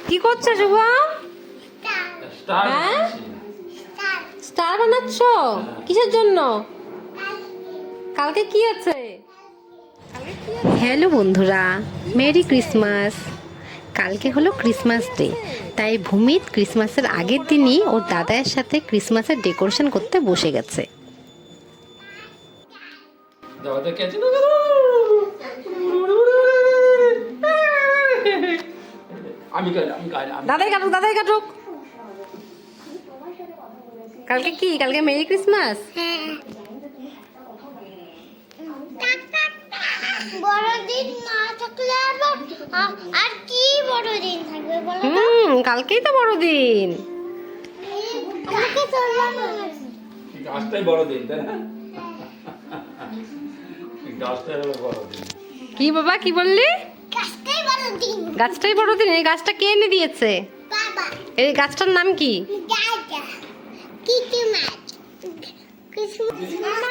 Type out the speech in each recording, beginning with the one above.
কি করছো শুভম? স্টার বানাচ্ছ? কিসের জন্য? কালকে কি আছে? হ্যালো বন্ধুরা, মেরি ক্রিসমাস। কালকে হলো ক্রিসমাস ডে, তাই ভূমিত ক্রিসমাসের আগের দিনই ওর দাদার সাথে ক্রিসমাসের ডেকোরেশন করতে বসে গেছে। দাদাই কাটুক। কালকে কি? কালকে মেরি ক্রিসমাস। বড়দিন না থাকলে আর কি বড়দিন থাকবে বলো তো? কালকেই তো বড়দিন। কালকে চললাম গাছটাই বড়দিন, তাই না? গাছটাই বড়দিন। কি বাবা, কি বললি? গাছটাই বড়দিন। গাছটাই বড়দিন। এই গাছটা কে এনে দিয়েছে? বাবা। এই গাছটার নাম কি? দাদা। ক্রিসমাস।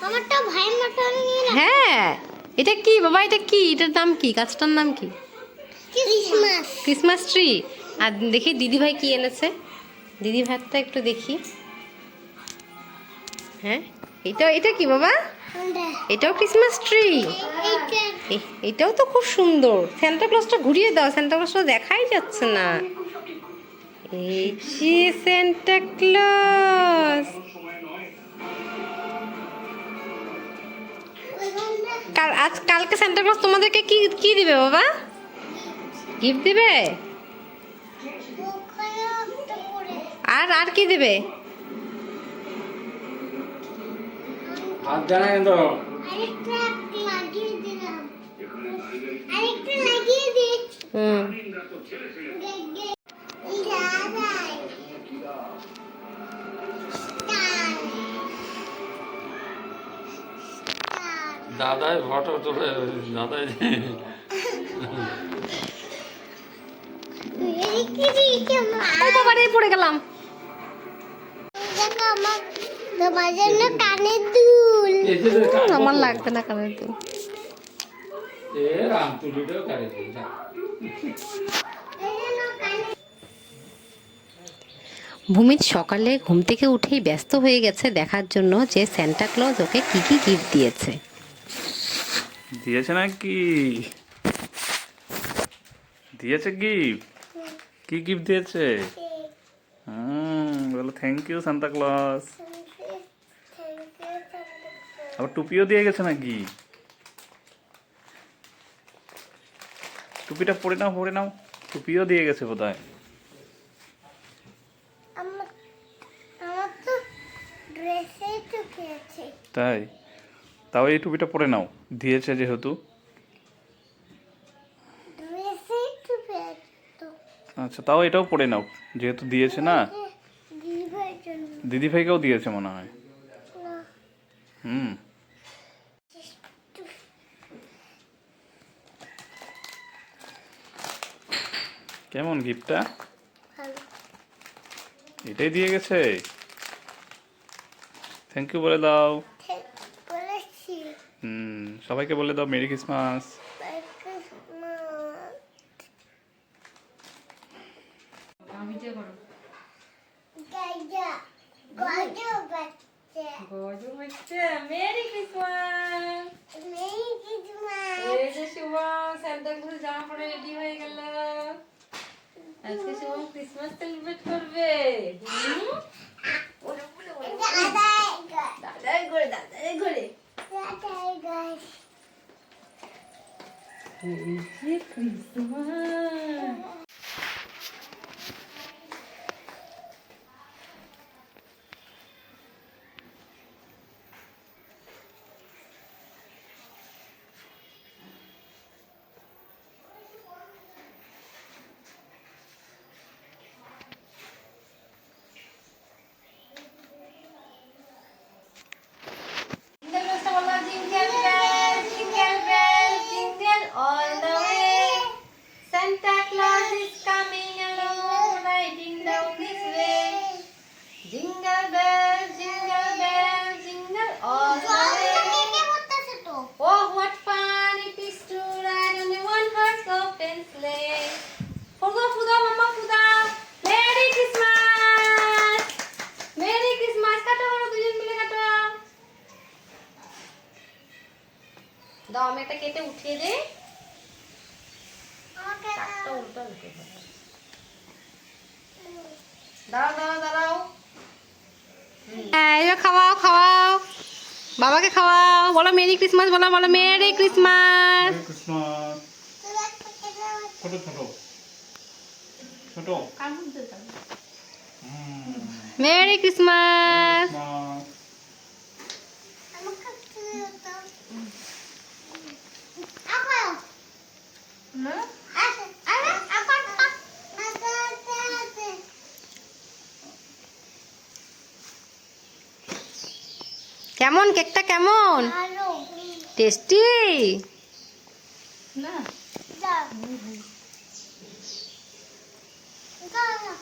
আমারটা ভাই মতন নিয়ে না। হ্যাঁ, এটা কি বাবা? এটা কি? এটার নাম কি? গাছটার নাম কি? ক্রিসমাস। Christmas tree. আর দেখি দিদি ভাই কি এনেছে। দিদি ভাইটা একটু দেখি। হ্যাঁ, এটা কি বাবা? এটাও ক্রিসমাস ট্রি। এটাও তো খুব সুন্দর। সান্টা ক্লজটা ঘুরিয়ে দাও, সান্টা ক্লজটা দেখাই যাচ্ছে না। এই যে সান্টা ক্লজ। কালকে সান্টা ক্লজ তোমাদেরকে কি কি দিবে বাবা? গিফট দিবে? আর কি দিবে? হাত জানাই তো। আরেকটা লাগিয়ে দিলাম। আরেকটা লাগিয়ে দিচ্ছি। দাদাই ফটো তোলে, দাদাই পড়ে গেলাম। তোমার জন্য কানের দুল। আমার লাগবে না কানের দুল। ভূমিত সকালে ঘুম থেকে উঠেই ব্যস্ত হয়ে গেছে দেখার জন্য যে সান্টা ক্লজ ওকে কি কি গিফট দিয়েছে। দিয়েছে নাকি? দিয়েছে গিফট? কি গিফট দিয়েছে? বলো থ্যাংক ইউ সান্তা ক্লজ। আবার টুপিও দিয়ে গেছে নাকি? টুপিটা পরে নাও। টুপিও দিয়ে গেছে বোধহয়। আমার তো ড্রেসে টুপি আছে। তাই? তাও এই টুপিটা পরে নাও, দিয়েছে যেহেতু। ড্রেসে টুপি আছে তো। আচ্ছা, তাও এটাও পরে নাও যেহেতু দিয়েছে না। দিদিভাইয়ের জন্য। দিদি ভাইকেও দিয়েছে মনে হয়। না। হুম। কেমন গিফটটা? ভালো। এটাই দিয়ে গেছে। থ্যাংক ইউ বলে দাও। বলেছি। সবাইকে বলে দাও মেরি ক্রিসমাস। Merry Christmas. এই যে শুভম সান্টা ক্লজ জামা পরে রেডি হয়ে গেল। আজকে শুভম ক্রিসমাস সেলিব্রেট করবে। দাদাই ঘরে। এই যে Christmas. Jingle bells, jingle all the way. Santa Claus কেটে উঠিয়ে দে। আমাকে চারটা উল্টা উঠে যাবে। দাঁড়াও দাঁড়াও দাঁড়াও। হ্যাঁ, এই যে খাওয়াও খাওয়াও, বাবাকে খাওয়াও। বলো মেরি ক্রিসমাস, বলো বলো মেরি ক্রিসমাস। ক্রিসমাস। ছোট ছোট ছোট মেরি ক্রিসমাস। আমাকে তুলে দাও। আপা না আরে আরে আপা আতে কেমন কেকটা কেমন? ভালো টেস্টি না দাও দাও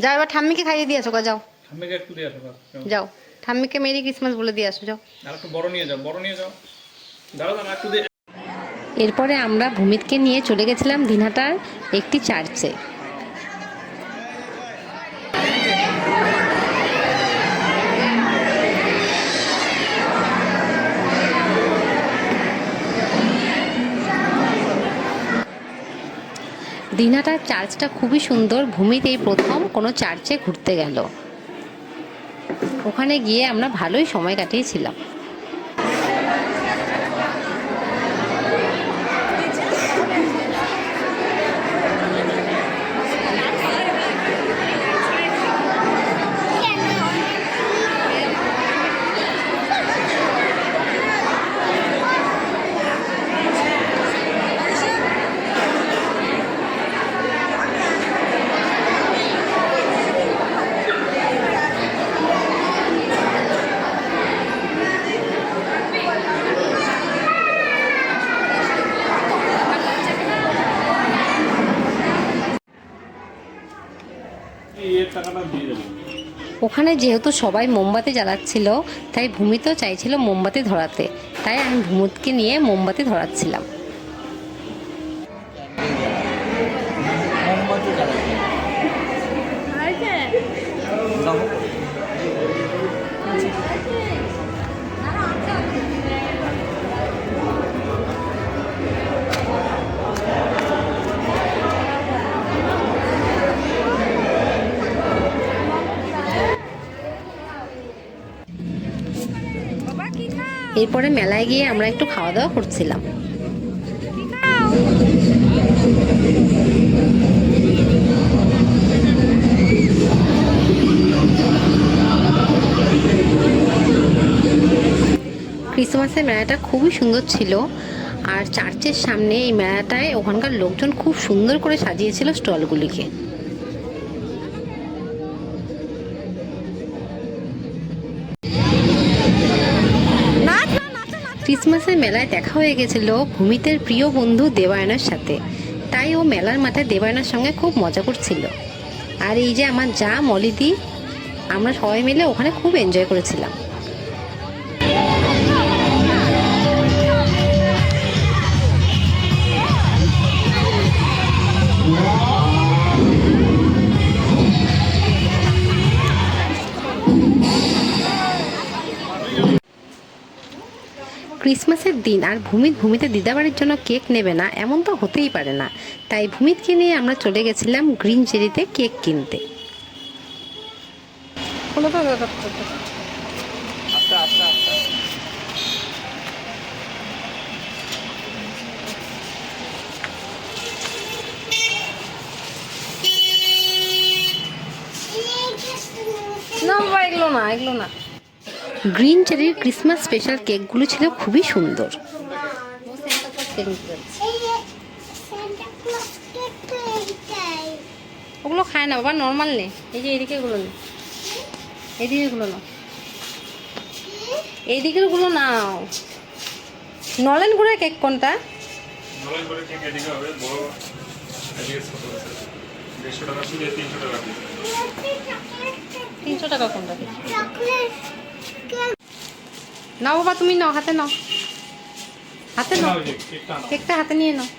যাও এবার ঠাম্মিকে খাইয়ে দিয়ে আসো গা, যাও ঠাম্মিকে একটু দিয়ে আসো গা। যাও ঠাম্মিকে মেরি ক্রিসমাস বলে দিয়ে আসো, যাও। আর একটু বড় নিয়ে যাও, বড় নিয়ে যাও। দাঁড়াও দাঁড়াও একটু দিয়ে। এরপরে আমরা ভূমিতকে নিয়ে চলে গেছিলাম দিনহাটার একটি চার্চে। দিনহাটার চার্চটা খুবই সুন্দর। ভূমিত এই প্রথম কোনো চার্চে ঘুরতে গেল। ওখানে গিয়ে আমরা ভালোই সময় কাটিয়েছিলাম। এর টাকাটা দিয়ে দেবো। ওখানে যেহেতু সবাই মোমবাতি জ্বালাচ্ছিল, তাই ভূমিতেও চাইছিল মোমবাতি ধরাতে, তাই আমি ভূমিতকে নিয়ে মোমবাতি ধরাচ্ছিলাম। এরপরে মেলায় গিয়ে আমরা একটু খাওয়া দাওয়া করছিলাম। ক্রিসমাসের মেলাটা খুবই সুন্দর ছিল। আর চার্চের সামনে এই মেলাটায় ওখানকার লোকজন খুব সুন্দর করে সাজিয়েছিল স্টলগুলিকে। ক্রিসমাসের মেলায় দেখা হয়ে গেছিল ভূমিতের প্রিয় বন্ধু দেবায়নের সাথে, তাই ও মেলার মাথায় দেবায়নের সঙ্গে খুব মজা করছিল। আর এই যে আমার যা মলিদি, আমরা সবাই মিলে ওখানে খুব এনজয় করেছিলাম। ক্রিসমাসের দিন আর ভূমিতে দিদাবাড়ির জন্য কেক নেবে না এমন তো হতেই পারে না, তাই ভূমিতকে নিয়ে আমরা চলে গেছিলাম গ্রিন চেরিতে কেক কিনতে। না বাবা, এগুলো না, এগুলো না। গ্রিন চেরির ক্রিসমাস স্পেশাল কেকগুলো ছিল খুবই সুন্দর। ওগুলো খায় না বাবা, নর্মাল নে। এই যে এইদিকে গুলো নে, এইদিকে গুলো নাও, এইদিকের গুলো নাও। নলেন গুড়ের কেক কোনটা? নলেন করে কেক এদিকে হবে, বড় এদিকে ছোট আছে। 150 টাকা শুধু 300 টাকা। 300 টাকা কোনটা? নাও বাবা, তুমি নাও, হাতে নাও, হাতে নাও, কেকটা হাতে নিয়ে নাও।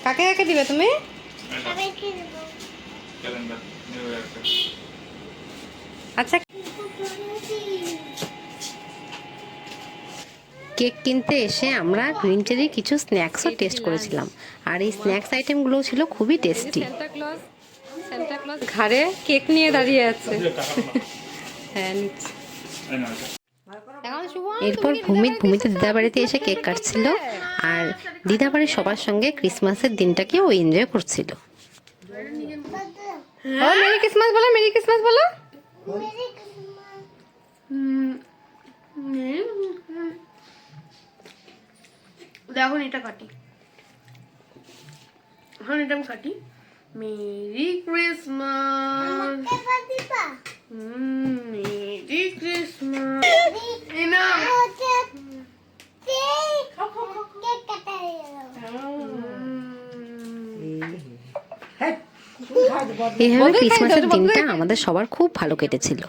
কাকে কাকে দিবে তুমি? সবাইকে দেবো। ক্যালেন্ডার এই একটা। আচ্ছা, কেক কিনতে এসে আমরা গ্রিন চেরির কিছু স্ন্যাক্সও টেস্ট করেছিলাম, আর এই স্ন্যাক্স আইটেমগুলো ছিল খুবই টেস্টি। সান্টা ক্লজ ঘাড়ে কেক নিয়ে দাঁড়িয়ে আছে। হ্যাঁ, নিচ্ছে। এই নাও এটা। এরপর ভূমিতে দিদাবাড়িতে এসে কেক কাটছিল, আর দিদাবাড়ির সবার সঙ্গে ক্রিসমাসের দিনটাকে ও এনজয় করছিল। মেরি ক্রিসমাস বলো, মেরি ক্রিসমাস বলো। এখন এটা কাটি, এখন এটা আমি কাটি। মেরি ক্রিসমাস, এবার দিবা মেরি ক্রিসমাস। এই না কেক কাটা হয়ে গেল। এইভাবে ক্রিসমাসের দিনটা আমাদের সবার খুব ভালো কেটেছিল।